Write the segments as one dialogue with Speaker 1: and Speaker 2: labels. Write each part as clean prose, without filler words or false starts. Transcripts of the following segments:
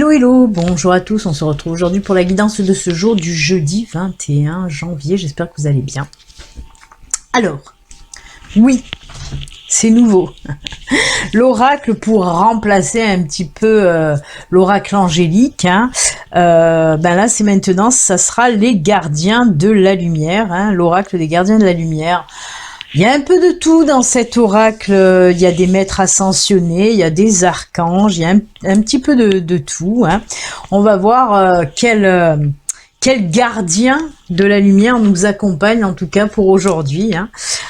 Speaker 1: Hello, hello, bonjour à tous, on se retrouve aujourd'hui pour la guidance de ce jour du jeudi 21 janvier, j'espère que vous allez bien. Alors, oui, c'est nouveau, l'oracle pour remplacer un petit peu l'oracle angélique, là c'est maintenant, ça sera les gardiens de la lumière, l'oracle des gardiens de la lumière. Il y a un peu de tout dans cet oracle, il y a des maîtres ascensionnés, il y a des archanges, il y a un petit peu de tout. On va voir quel gardien de la lumière nous accompagne, en tout cas pour aujourd'hui.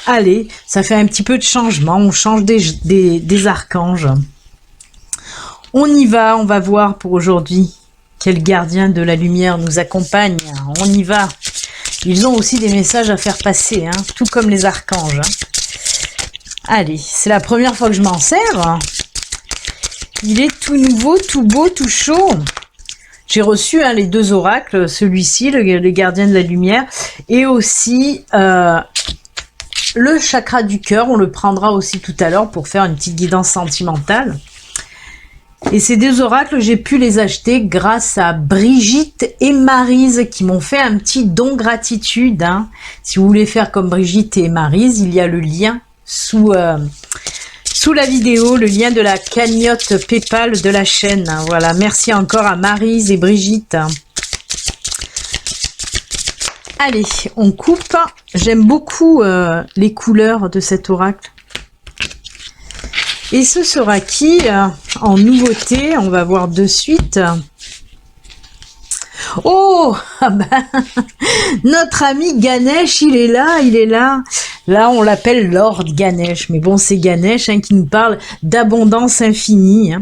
Speaker 1: Allez, ça fait un petit peu de changement, on change des archanges. On y va, on va voir pour aujourd'hui quel gardien de la lumière nous accompagne. On y va. Ils ont aussi des messages à faire passer, tout comme les archanges. Allez, c'est la première fois que je m'en sers. Il est tout nouveau, tout beau, tout chaud. J'ai reçu les deux oracles, celui-ci, le gardien de la lumière, et aussi le chakra du cœur. On le prendra aussi tout à l'heure pour faire une petite guidance sentimentale. Et ces deux oracles, j'ai pu les acheter grâce à Brigitte et Maryse qui m'ont fait un petit don gratitude. Si vous voulez faire comme Brigitte et Maryse, il y a le lien sous la vidéo, le lien de la cagnotte PayPal de la chaîne. Voilà, merci encore à Maryse et Brigitte. Allez, on coupe. J'aime beaucoup les couleurs de cet oracle. Et ce sera qui en nouveauté? On va voir de suite. Oh, notre ami Ganesh, il est là, il est là. Là, on l'appelle Lord Ganesh, mais bon, c'est Ganesh qui nous parle d'abondance infinie.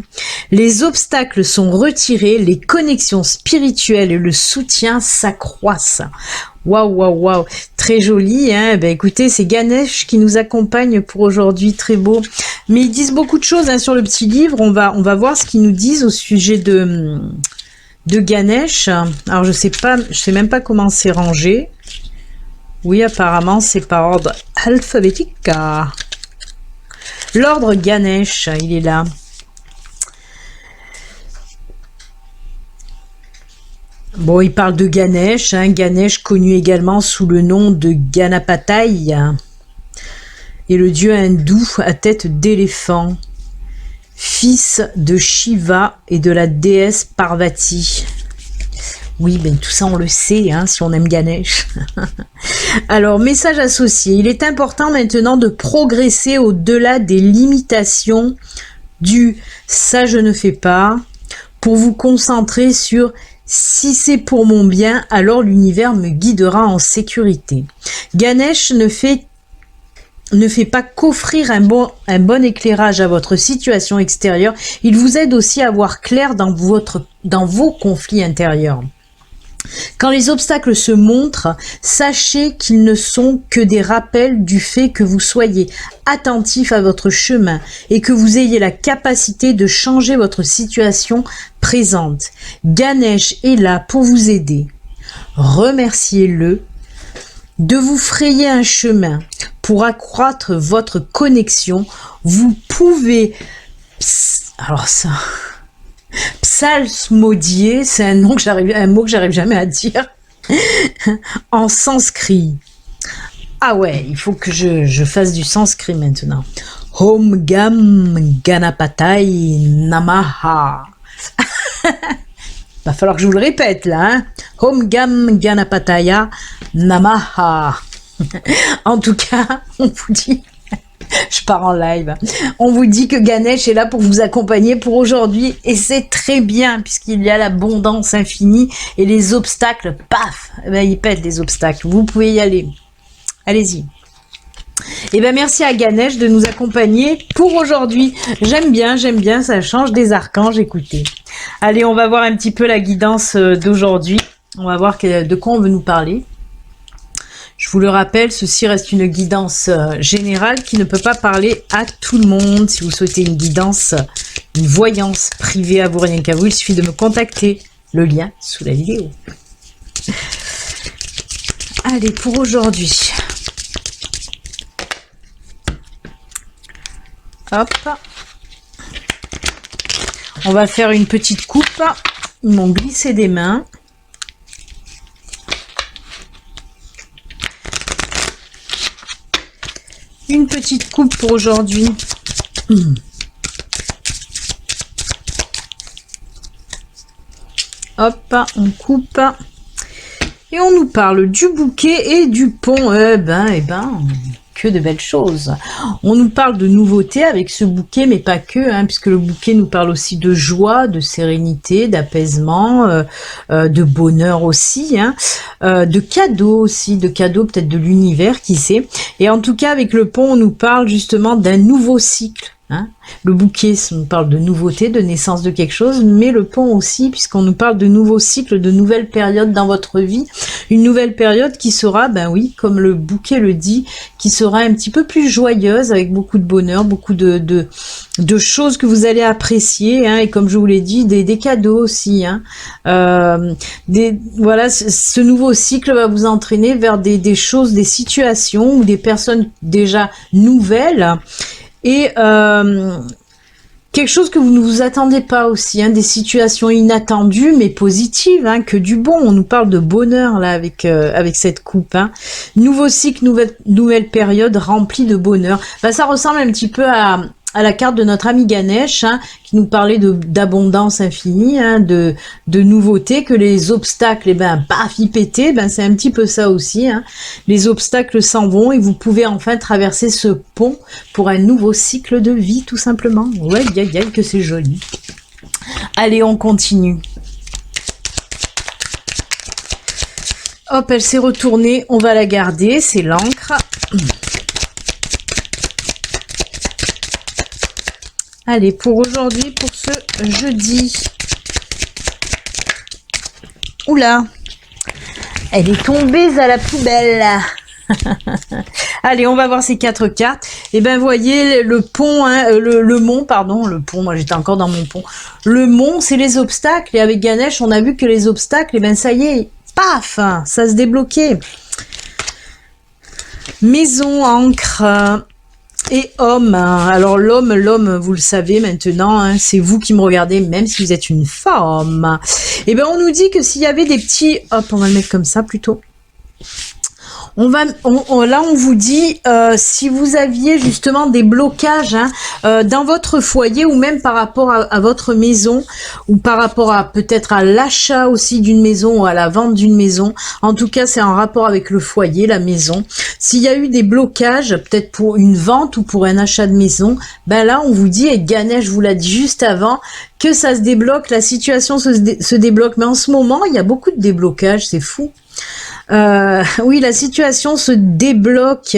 Speaker 1: Les obstacles sont retirés, les connexions spirituelles et le soutien s'accroissent. Waouh, waouh, waouh, très joli. Écoutez, c'est Ganesh qui nous accompagne pour aujourd'hui, très beau. Mais ils disent beaucoup de choses sur le petit livre. On va voir ce qu'ils nous disent au sujet de Ganesh. Alors je sais même pas comment c'est rangé. Oui, apparemment c'est par ordre alphabétique. L'ordre Ganesh, il est là. Bon, il parle de Ganesh, Ganesh connu également sous le nom de Ganapataye, et le dieu hindou à tête d'éléphant, fils de Shiva et de la déesse Parvati. Oui, tout ça on le sait, si on aime Ganesh. Alors, message associé, il est important maintenant de progresser au-delà des limitations du « ça je ne fais pas » pour vous concentrer sur « si c'est pour mon bien, alors l'univers me guidera en sécurité ». Ganesh ne fait pas qu'offrir un bon éclairage à votre situation extérieure, il vous aide aussi à voir clair dans vos conflits intérieurs. Quand les obstacles se montrent, sachez qu'ils ne sont que des rappels du fait que vous soyez attentif à votre chemin et que vous ayez la capacité de changer votre situation présente. Ganesh est là pour vous aider. Remerciez-le de vous frayer un chemin pour accroître votre connexion. Vous pouvez... Alors ça... Psalmodier, c'est un mot que j'arrive jamais à dire en sanskrit. Ah ouais, il faut que je fasse du sanskrit maintenant. Om Gam Ganapataye Namaha. Va falloir que je vous le répète là. Om Gam Ganapataya Namaha. En tout cas, on vous dit... Je pars en live. On vous dit que Ganesh est là pour vous accompagner pour aujourd'hui et c'est très bien puisqu'il y a l'abondance infinie et les obstacles, paf, ils pètent les obstacles. Vous pouvez y aller. Allez-y. Et merci à Ganesh de nous accompagner pour aujourd'hui. J'aime bien, ça change des archanges, écoutez. Allez, on va voir un petit peu la guidance d'aujourd'hui. On va voir de quoi on veut nous parler. Je vous le rappelle, ceci reste une guidance générale qui ne peut pas parler à tout le monde. Si vous souhaitez une guidance, une voyance privée à vous, rien qu'à vous, il suffit de me contacter. Le lien sous la vidéo. Allez, pour aujourd'hui. Hop. On va faire une petite coupe. ils m'ont glissé des mains. Une petite coupe pour aujourd'hui. Hop, on coupe. Et on nous parle du bouquet et du pont. Que de belles choses. On nous parle de nouveautés avec ce bouquet, mais pas que, hein, puisque le bouquet nous parle aussi de joie, de sérénité, d'apaisement, de bonheur aussi, hein, de cadeaux aussi, de cadeaux peut-être de l'univers, qui sait. Et en tout cas, avec le pont, on nous parle justement d'un nouveau cycle. Hein. Le bouquet, ça nous parle de nouveauté, de naissance de quelque chose, mais le pont aussi, puisqu'on nous parle de nouveaux cycles, de nouvelles périodes dans votre vie. Une nouvelle période qui sera, ben oui, comme le bouquet le dit, qui sera un petit peu plus joyeuse, avec beaucoup de bonheur, beaucoup de choses que vous allez apprécier, hein, et comme je vous l'ai dit, des cadeaux aussi. Hein. Voilà, ce nouveau cycle va vous entraîner vers des choses, des situations ou des personnes déjà nouvelles. Et quelque chose que vous ne vous attendez pas aussi, hein, des situations inattendues mais positives, hein, que du bon. On nous parle de bonheur là avec cette coupe. Hein. Nouveau cycle, nouvelle période remplie de bonheur. Ben, ça ressemble un petit peu à la carte de notre ami Ganesh, hein, qui nous parlait d'abondance infinie, hein, de nouveautés, que les obstacles, paf, ils pétaient, c'est un petit peu ça aussi. Hein. Les obstacles s'en vont et vous pouvez enfin traverser ce pont pour un nouveau cycle de vie, tout simplement. Ouais, que c'est joli. Allez, on continue. Hop, elle s'est retournée, on va la garder, c'est l'encre. Allez, pour aujourd'hui, pour ce jeudi. Oula, elle est tombée à la poubelle. Allez, on va voir ces 4 cartes. Et ben, voyez, le pont, hein, le mont, pardon, le pont, moi j'étais encore dans mon pont. Le mont, c'est les obstacles. Et avec Ganesh, on a vu que les obstacles, ça y est, paf, ça se débloquait. Maison, encre... Et homme, alors l'homme, vous le savez maintenant, hein, c'est vous qui me regardez, même si vous êtes une femme. Et ben on nous dit que s'il y avait des petits, hop, on va le mettre comme ça plutôt. Là, on vous dit, si vous aviez justement des blocages, hein, dans votre foyer ou même par rapport à votre maison ou par rapport à peut-être à l'achat aussi d'une maison ou à la vente d'une maison. En tout cas, c'est en rapport avec le foyer, la maison. S'il y a eu des blocages, peut-être pour une vente ou pour un achat de maison, ben là, on vous dit, et Ganesh vous l'a dit juste avant, que ça se débloque, la situation se débloque. Mais en ce moment, il y a beaucoup de déblocages, c'est fou. Oui, la situation se débloque.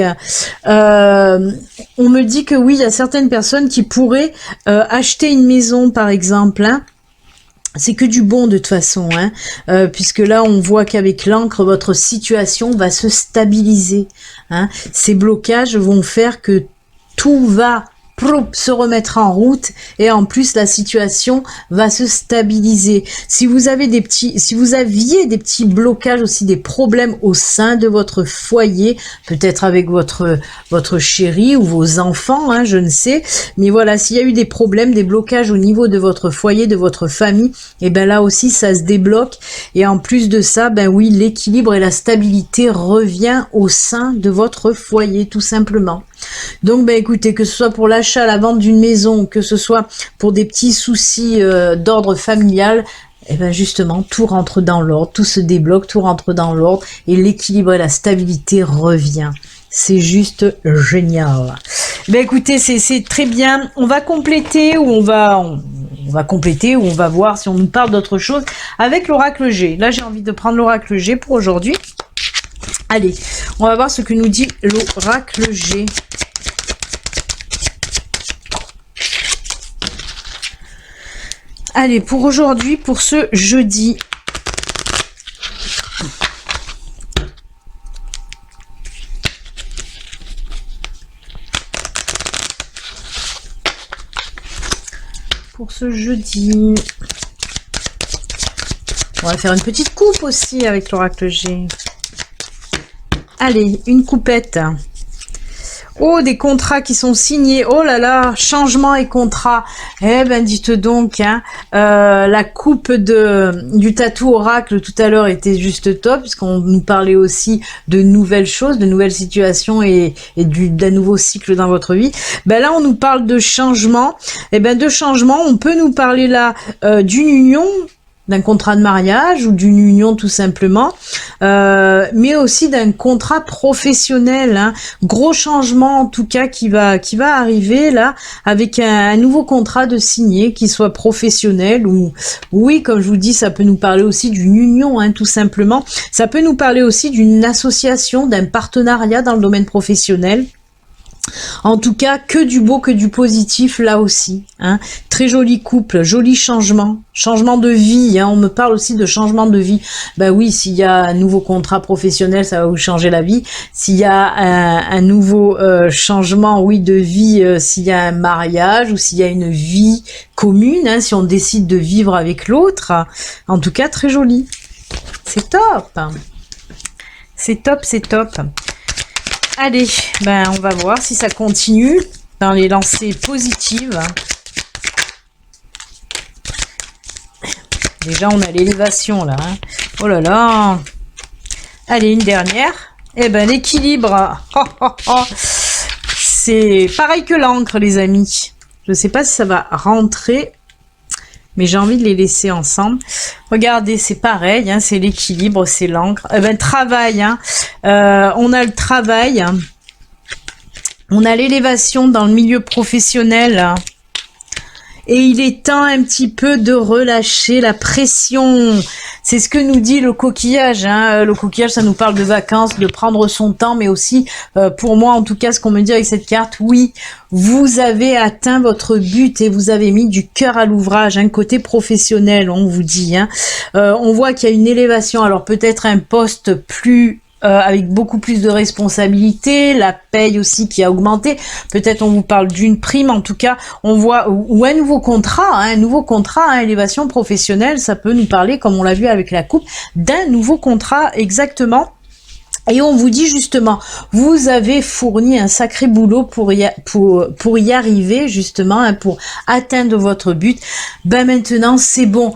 Speaker 1: On me dit que oui, il y a certaines personnes qui pourraient acheter une maison, par exemple. Hein. C'est que du bon de toute façon, hein, puisque là on voit qu'avec l'encre, votre situation va se stabiliser. Hein. Ces blocages vont faire que tout va se remettre en route et en plus la situation va se stabiliser. Si vous aviez des petits blocages aussi, des problèmes au sein de votre foyer, peut-être avec votre chéri ou vos enfants, hein, je ne sais, mais voilà, s'il y a eu des problèmes, des blocages au niveau de votre foyer, de votre famille, et ben là aussi ça se débloque et en plus de ça, ben oui, l'équilibre et la stabilité revient au sein de votre foyer tout simplement. Donc ben écoutez, que ce soit pour l'achat, la vente d'une maison, que ce soit pour des petits soucis d'ordre familial, et ben justement tout rentre dans l'ordre, tout se débloque, tout rentre dans l'ordre et l'équilibre et la stabilité revient. C'est juste génial. Ben écoutez, c'est très bien. On va compléter ou on va compléter ou on va voir si on nous parle d'autre chose avec l'oracle G. Là j'ai envie de prendre l'oracle G pour aujourd'hui. Allez, on va voir ce que nous dit l'oracle G. Allez, pour aujourd'hui, pour ce jeudi. Pour ce jeudi. On va faire une petite coupe aussi avec l'oracle G. Allez, une coupette. Oh, des contrats qui sont signés. Oh là là, changement et contrat. Eh ben, dites donc, hein, la coupe du tatou oracle tout à l'heure était juste top, puisqu'on nous parlait aussi de nouvelles choses, de nouvelles situations et d'un nouveau cycle dans votre vie. Ben là, on nous parle de changement. Eh ben, de changement, on peut nous parler là d'une union, d'un contrat de mariage ou d'une union tout simplement, mais aussi d'un contrat professionnel, hein. Gros changement en tout cas qui va arriver là avec un nouveau contrat de signé, qui soit professionnel ou oui, comme je vous dis, ça peut nous parler aussi d'une union, hein, tout simplement. Ça peut nous parler aussi d'une association, d'un partenariat dans le domaine professionnel. En tout cas, que du beau, que du positif là aussi, hein. Très joli couple, joli changement de vie, hein. On me parle aussi de changement de vie. Ben oui, s'il y a un nouveau contrat professionnel, ça va vous changer la vie. S'il y a un nouveau changement, oui, de vie, s'il y a un mariage ou s'il y a une vie commune, hein, si on décide de vivre avec l'autre, en tout cas, très joli. C'est top. C'est top, c'est top. Allez, ben on va voir si ça continue dans les lancées positives. Déjà, on a l'élévation là. Hein. Oh là là. Allez, une dernière. Eh ben, l'équilibre. C'est pareil que l'encre, les amis. Je ne sais pas si ça va rentrer, mais j'ai envie de les laisser ensemble. Regardez, c'est pareil, hein, c'est l'équilibre, c'est l'encre. Eh ben, travail, hein. On a le travail. Hein. On a l'élévation dans le milieu professionnel. Hein. Et il est temps un petit peu de relâcher la pression. C'est ce que nous dit le coquillage. Hein. Le coquillage, ça nous parle de vacances, de prendre son temps, mais aussi, pour moi, en tout cas, ce qu'on me dit avec cette carte, oui, vous avez atteint votre but et vous avez mis du cœur à l'ouvrage, un côté professionnel, on vous dit. Hein. On voit qu'il y a une élévation, alors peut-être un poste plus... avec beaucoup plus de responsabilités, la paye aussi qui a augmenté. Peut-être on vous parle d'une prime, en tout cas, on voit ou un nouveau contrat, hein, élévation professionnelle, ça peut nous parler, comme on l'a vu avec la coupe, d'un nouveau contrat exactement. Et on vous dit justement, vous avez fourni un sacré boulot pour y arriver justement, hein, pour atteindre votre but. Ben maintenant c'est bon.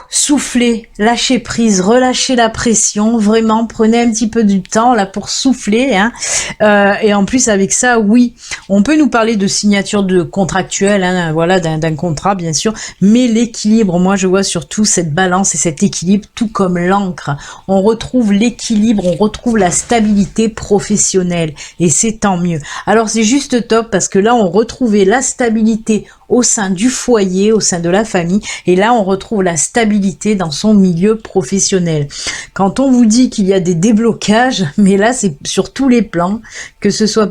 Speaker 1: Soufflez, lâchez prise, relâchez la pression, vraiment prenez un petit peu du temps là pour souffler, hein. Et en plus avec ça, oui, on peut nous parler de signature de contractuelle, hein, voilà, d'un contrat bien sûr, mais l'équilibre, moi je vois surtout cette balance et cet équilibre, tout comme l'encre. On retrouve l'équilibre, on retrouve la stabilité professionnelle et c'est tant mieux. Alors c'est juste top parce que là on retrouvait la stabilité au sein du foyer, au sein de la famille, et là on retrouve la stabilité dans son milieu professionnel. Quand on vous dit qu'il y a des déblocages, mais là c'est sur tous les plans, que ce soit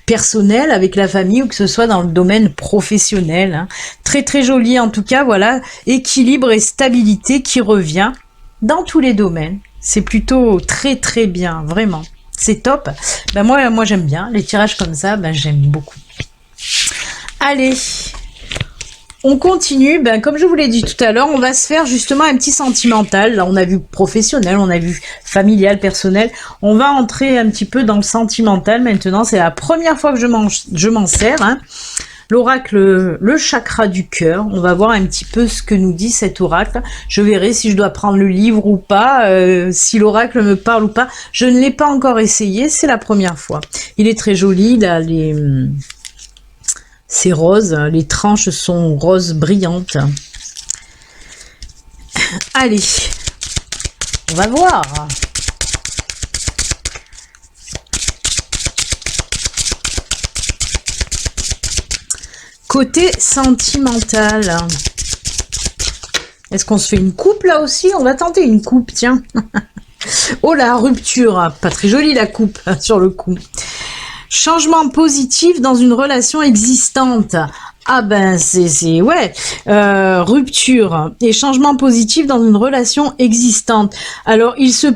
Speaker 1: personnel avec la famille ou que ce soit dans le domaine professionnel, hein. Très très joli en tout cas, voilà, équilibre et stabilité qui revient dans tous les domaines. C'est plutôt très très bien, vraiment. C'est top. Ben moi j'aime bien les tirages comme ça, ben j'aime beaucoup. Allez, on continue. Ben, comme je vous l'ai dit tout à l'heure, on va se faire justement un petit sentimental. Là, on a vu professionnel, on a vu familial, personnel. On va entrer un petit peu dans le sentimental maintenant. C'est la première fois que je m'en sers. Hein. L'oracle, le chakra du cœur. On va voir un petit peu ce que nous dit cet oracle. Je verrai si je dois prendre le livre ou pas, si l'oracle me parle ou pas. Je ne l'ai pas encore essayé, c'est la première fois. Il est très joli, là, c'est rose, les tranches sont roses brillantes. Allez, on va voir. Côté sentimental. Est-ce qu'on se fait une coupe là aussi? On va tenter une coupe, tiens. Oh la rupture, pas très jolie la coupe sur le coup. Changement positif dans une relation existante. Ah ben c'est ouais, rupture et changement positif dans une relation existante. Alors il se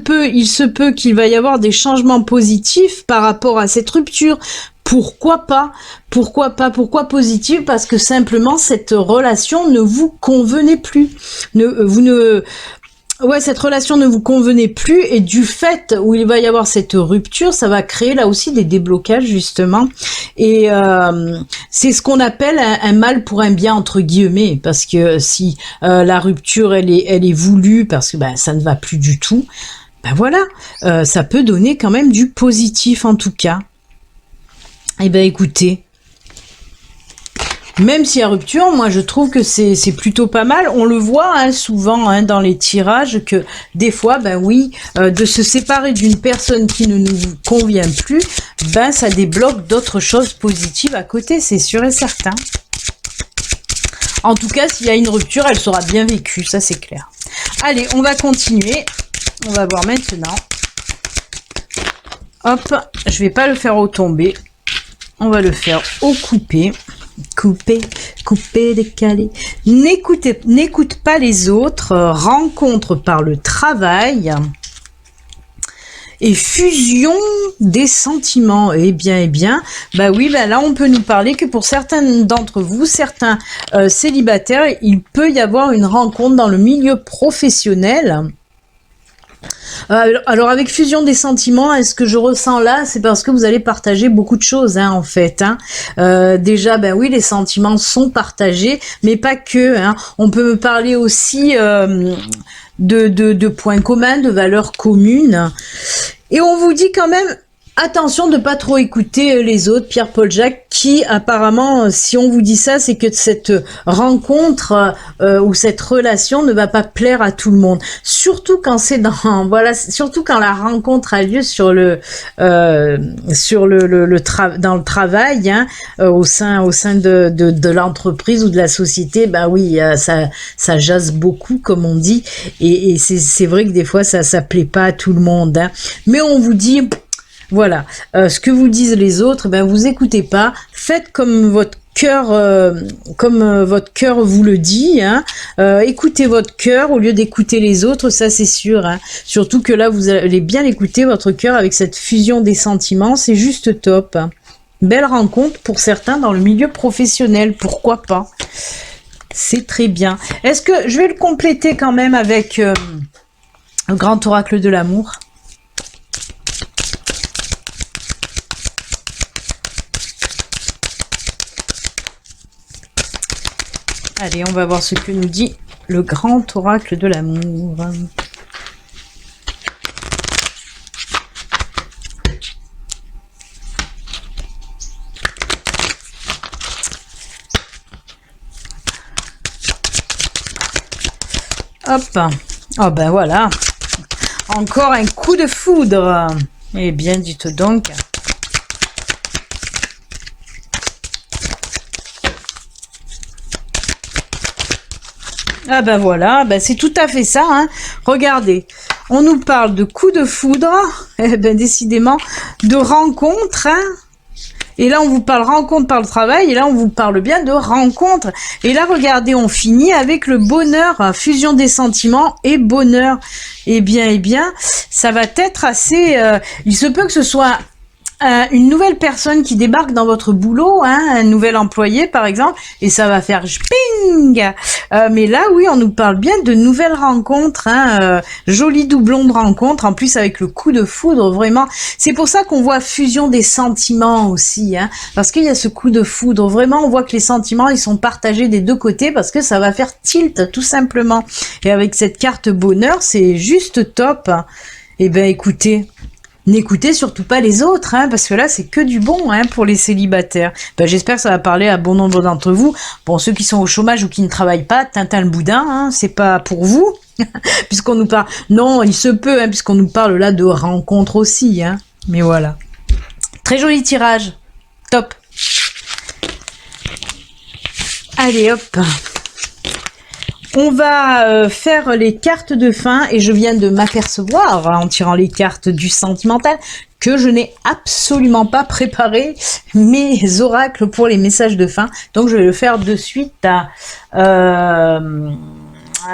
Speaker 1: peut qu'il va y avoir des changements positifs par rapport à cette rupture. Pourquoi pas? Pourquoi positif? Parce que simplement cette relation ne vous convenait plus. Ouais, cette relation ne vous convenait plus et du fait où il va y avoir cette rupture, ça va créer là aussi des déblocages justement. Et c'est ce qu'on appelle un mal pour un bien entre guillemets, parce que si la rupture elle est voulue parce que ben ça ne va plus du tout, ben voilà, ça peut donner quand même du positif en tout cas. Eh ben écoutez. Même s'il y a rupture, moi je trouve que c'est plutôt pas mal. On le voit hein, souvent hein, dans les tirages que des fois, ben oui, de se séparer d'une personne qui ne nous convient plus, ben ça débloque d'autres choses positives à côté, c'est sûr et certain. En tout cas, s'il y a une rupture, elle sera bien vécue, ça c'est clair. Allez, on va continuer. On va voir maintenant. Hop, je vais pas le faire au tombé. On va le faire au coupé. Couper, couper, décaler. N'écoute pas les autres. Rencontre par le travail. Et fusion des sentiments. Eh bien, bah oui, bah là on peut nous parler que pour certains d'entre vous, certains célibataires, il peut y avoir une rencontre dans le milieu professionnel. Alors avec fusion des sentiments, est-ce que je ressens là, c'est parce que vous allez partager beaucoup de choses hein, en fait. Hein. Déjà, ben oui, les sentiments sont partagés, mais pas que. Hein. On peut me parler aussi de points communs, de valeurs communes. Et on vous dit quand même, attention de pas trop écouter les autres, Pierre-Paul Jacques, qui apparemment, si on vous dit ça, c'est que cette rencontre ou cette relation ne va pas plaire à tout le monde. Surtout quand c'est dans, voilà, surtout quand la rencontre a lieu sur dans le travail, hein, au sein de l'entreprise ou de la société. Ben oui, ça jase beaucoup, comme on dit, et c'est vrai que des fois ça plaît pas à tout le monde. Hein. Mais on vous dit. Voilà, ce que vous disent les autres, ben vous écoutez pas, faites comme votre cœur, vous le dit. Hein. Écoutez votre cœur au lieu d'écouter les autres, ça c'est sûr. Hein. Surtout que là, vous allez bien écouter votre cœur avec cette fusion des sentiments, c'est juste top. Hein. Belle rencontre pour certains dans le milieu professionnel, pourquoi pas. C'est très bien. Est-ce que je vais le compléter quand même avec le grand oracle de l'amour? Allez, on va voir ce que nous dit le grand oracle de l'amour. Hop. Oh ben voilà. Encore un coup de foudre. Eh bien, dites donc. Ah ben voilà, ben c'est tout à fait ça. Hein. Regardez, on nous parle de coup de foudre, eh ben décidément, de rencontre. Hein. Et là, on vous parle rencontre par le travail, et là, on vous parle bien de rencontre. Et là, regardez, on finit avec le bonheur, fusion des sentiments et bonheur. Eh bien, ça va être assez... il se peut que ce soit... une nouvelle personne qui débarque dans votre boulot, hein, un nouvel employé par exemple, et ça va faire ping. Mais là, oui, on nous parle bien de nouvelles rencontres, hein, joli doublon de rencontres, en plus avec le coup de foudre, vraiment. C'est pour ça qu'on voit fusion des sentiments aussi, hein, parce qu'il y a ce coup de foudre. Vraiment, on voit que les sentiments, ils sont partagés des deux côtés parce que ça va faire tilt, tout simplement. Et avec cette carte bonheur, c'est juste top. Eh ben, écoutez... N'écoutez surtout pas les autres, hein, parce que là, c'est que du bon hein, pour les célibataires. Ben, j'espère que ça va parler à bon nombre d'entre vous. Bon, ceux qui sont au chômage ou qui ne travaillent pas, Tintin le boudin, hein, c'est pas pour vous, puisqu'on nous parle... Non, il se peut, hein, puisqu'on nous parle là de rencontres aussi. Hein. Mais voilà. Très joli tirage. Top. Allez, hop. On va faire les cartes de fin et je viens de m'apercevoir en tirant les cartes du sentimental que je n'ai absolument pas préparé mes oracles pour les messages de fin. Donc je vais le faire de suite à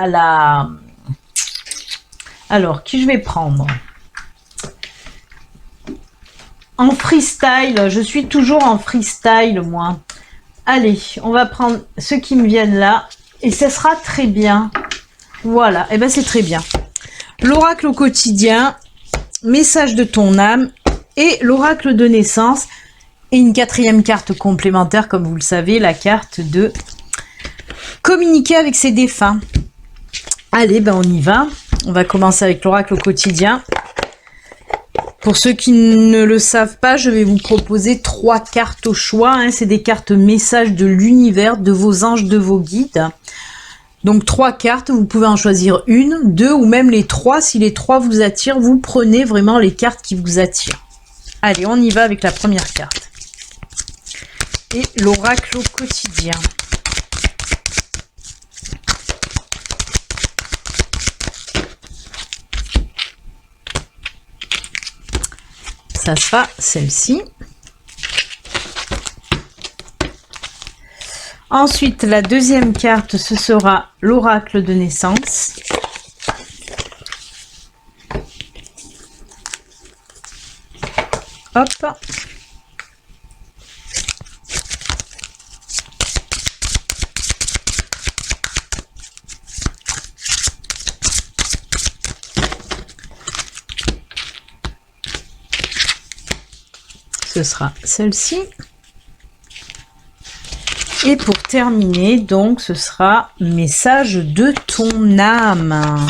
Speaker 1: la... Alors, qui je vais prendre? En freestyle, je suis toujours en freestyle moi. Allez, on va prendre ceux qui me viennent là. Et ça sera très bien. Voilà, et ben c'est très bien. l'oracle au quotidien, message de ton âme et l'oracle de naissance. Et une quatrième carte complémentaire, comme vous le savez, la carte de communiquer avec ses défunts. Allez, ben on y va. On va commencer avec l'oracle au quotidien. Pour ceux qui ne le savent pas, je vais vous proposer 3 cartes au choix. Hein. C'est des cartes messages de l'univers, de vos anges, de vos guides. Donc 3 cartes, vous pouvez en choisir une, 2 ou même les 3. Si les 3 vous attirent, vous prenez vraiment les cartes qui vous attirent. Allez, on y va avec la première carte. Et l'oracle au quotidien. Ça sera celle-ci. Ensuite, la deuxième carte, ce sera l'oracle de naissance. Hop. Ce sera celle-ci. Et pour terminer, donc, ce sera message de ton âme.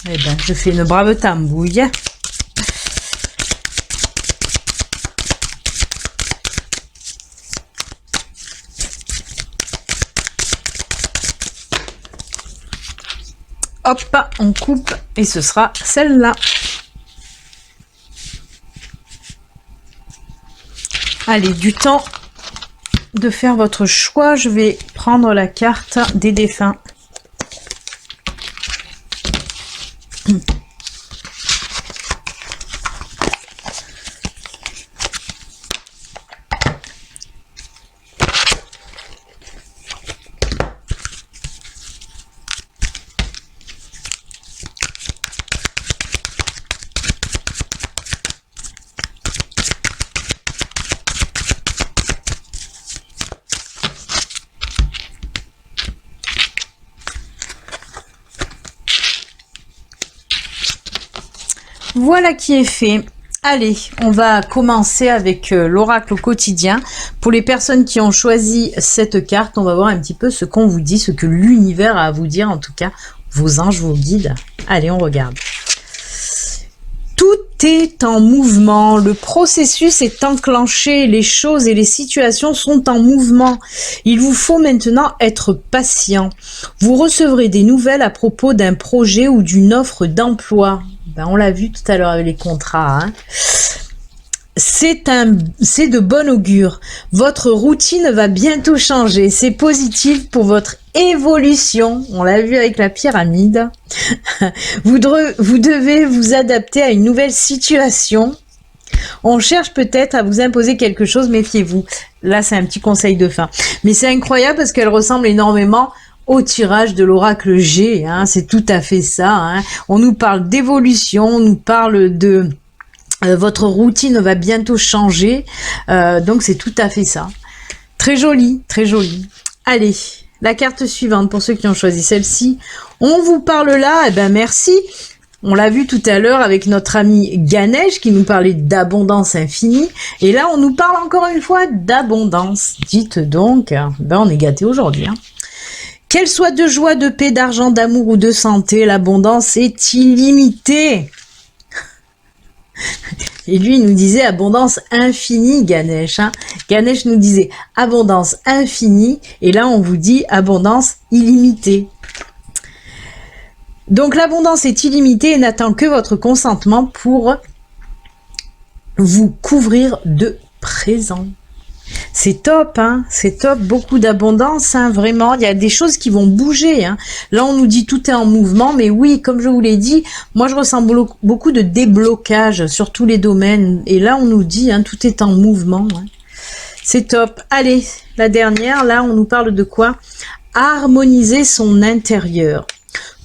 Speaker 1: Eh ben, je fais une brave tambouille. Hop, on coupe et ce sera celle-là. Allez, du temps de faire votre choix. Je vais prendre la carte des défunts. Voilà qui est fait. Allez, on va commencer avec l'oracle au quotidien. Pour les personnes qui ont choisi cette carte, on va voir un petit peu ce qu'on vous dit, ce que l'univers a à vous dire, en tout cas, vos anges, vos guides. Allez, on regarde. Tout est en mouvement, le processus est enclenché, les choses et les situations sont en mouvement. Il vous faut maintenant être patient. Vous recevrez des nouvelles à propos d'un projet ou d'une offre d'emploi. Ben, on l'a vu tout à l'heure avec les contrats. Hein. C'est de bon augure. Votre routine va bientôt changer. C'est positif pour votre évolution. On l'a vu avec la pyramide. Vous devez vous adapter à une nouvelle situation. On cherche peut-être à vous imposer quelque chose, méfiez-vous. Là, c'est un petit conseil de fin. Mais c'est incroyable parce qu'elle ressemble énormément au tirage de l'oracle G, hein, c'est tout à fait ça. Hein. On nous parle d'évolution, on nous parle de votre routine va bientôt changer, donc c'est tout à fait ça. Très joli, très joli. Allez, la carte suivante pour ceux qui ont choisi celle-ci. On vous parle là, eh ben merci. On l'a vu tout à l'heure avec notre ami Ganesh qui nous parlait d'abondance infinie. Et là, on nous parle encore une fois d'abondance. Dites donc, ben on est gâtés aujourd'hui. Hein. Qu'elle soit de joie, de paix, d'argent, d'amour ou de santé, l'abondance est illimitée. Et lui, il nous disait abondance infinie, Ganesh. Hein. Ganesh nous disait abondance infinie. Et là, on vous dit abondance illimitée. Donc, l'abondance est illimitée et n'attend que votre consentement pour vous couvrir de présents. C'est top, hein, c'est top, beaucoup d'abondance, hein, vraiment, il y a des choses qui vont bouger, hein. Là, on nous dit tout est en mouvement, mais oui, comme je vous l'ai dit, moi, je ressens beaucoup de déblocage sur tous les domaines, et là, on nous dit, hein, tout est en mouvement, hein. C'est top. Allez, la dernière, là, on nous parle de quoi? Harmoniser son intérieur.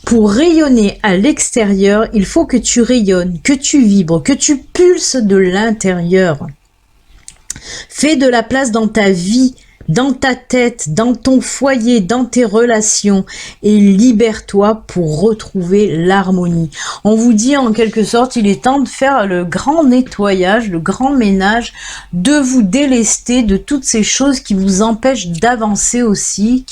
Speaker 1: Pour rayonner à l'extérieur, il faut que tu rayonnes, que tu vibres, que tu pulses de l'intérieur. Fais de la place dans ta vie dans ta tête, dans ton foyer, dans tes relations, et libère-toi pour retrouver l'harmonie. On vous dit en quelque sorte, il est temps de faire le grand nettoyage, le grand ménage, de vous délester de toutes ces choses qui vous empêchent d'avancer aussi,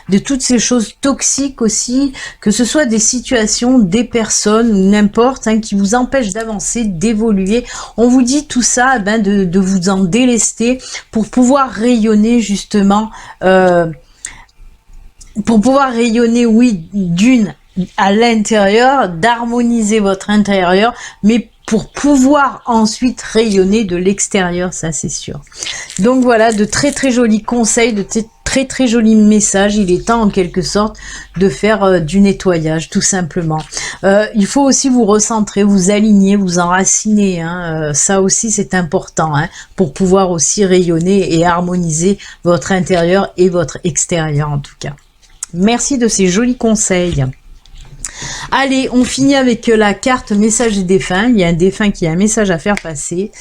Speaker 1: de toutes ces choses toxiques aussi, que ce soit des situations, des personnes, ou n'importe, hein, qui vous empêchent d'avancer, d'évoluer. On vous dit tout ça, de vous en délester pour pouvoir rayonner justement, oui, d'une à l'intérieur, d'harmoniser votre intérieur, mais pour pouvoir ensuite rayonner de l'extérieur, ça c'est sûr. Donc voilà, de très très jolis conseils, de très très jolis messages. Il est temps en quelque sorte de faire du nettoyage, tout simplement. Il faut aussi vous recentrer, vous aligner, vous enraciner, hein. Ça aussi c'est important, hein, pour pouvoir aussi rayonner et harmoniser votre intérieur et votre extérieur en tout cas. Merci de ces jolis conseils. Allez, on finit avec la carte message des défunts. Il y a un défunt qui a un message à faire passer.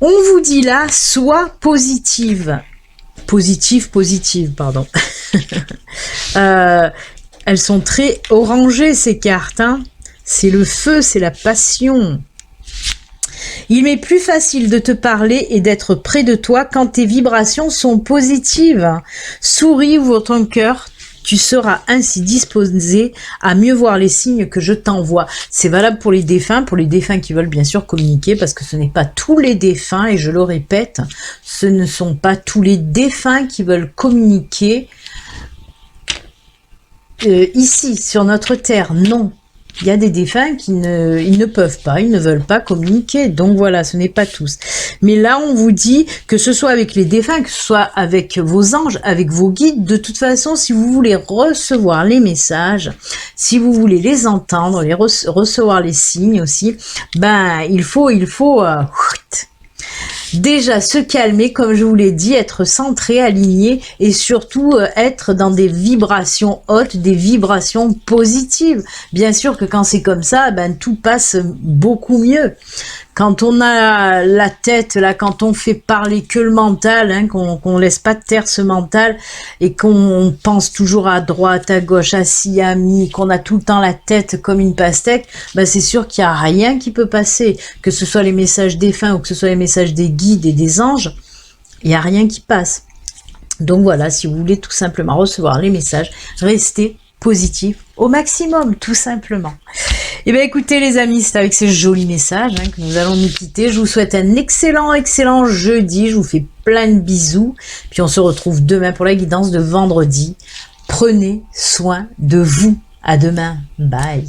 Speaker 1: On vous dit là, sois positive. Positive, pardon. Elles sont très orangées ces cartes, hein. C'est le feu, c'est la passion. Il m'est plus facile de te parler et d'être près de toi quand tes vibrations sont positives. Souris, ouvre ton cœur. Tu seras ainsi disposé à mieux voir les signes que je t'envoie. C'est valable pour les défunts qui veulent bien sûr communiquer, parce que ce n'est pas tous les défunts, et je le répète, ce ne sont pas tous les défunts qui veulent communiquer ici, sur notre terre, non. Il y a des défunts qui ne peuvent pas, ils ne veulent pas communiquer. Donc voilà, ce n'est pas tous. Mais là, on vous dit que ce soit avec les défunts, que ce soit avec vos anges, avec vos guides, de toute façon, si vous voulez recevoir les messages, si vous voulez les entendre, recevoir les signes aussi, il faut déjà se calmer, comme je vous l'ai dit, être centré, aligné, et surtout être dans des vibrations hautes, des vibrations positives. Bien sûr que quand c'est comme ça, tout passe beaucoup mieux. Quand on a la tête, là, quand on fait parler que le mental, hein, qu'on laisse pas de terre ce mental, et qu'on pense toujours à droite, à gauche, à ci, à mi, qu'on a tout le temps la tête comme une pastèque, c'est sûr qu'il n'y a rien qui peut passer. Que ce soit les messages défunts ou que ce soit les messages des guides et des anges, il n'y a rien qui passe. Donc voilà, si vous voulez tout simplement recevoir les messages, restez positif au maximum, tout simplement. Et bien écoutez les amis, c'est avec ces jolis messages que nous allons nous quitter. Je vous souhaite un excellent jeudi. Je vous fais plein de bisous. Puis on se retrouve demain pour la guidance de vendredi. Prenez soin de vous. À demain. Bye.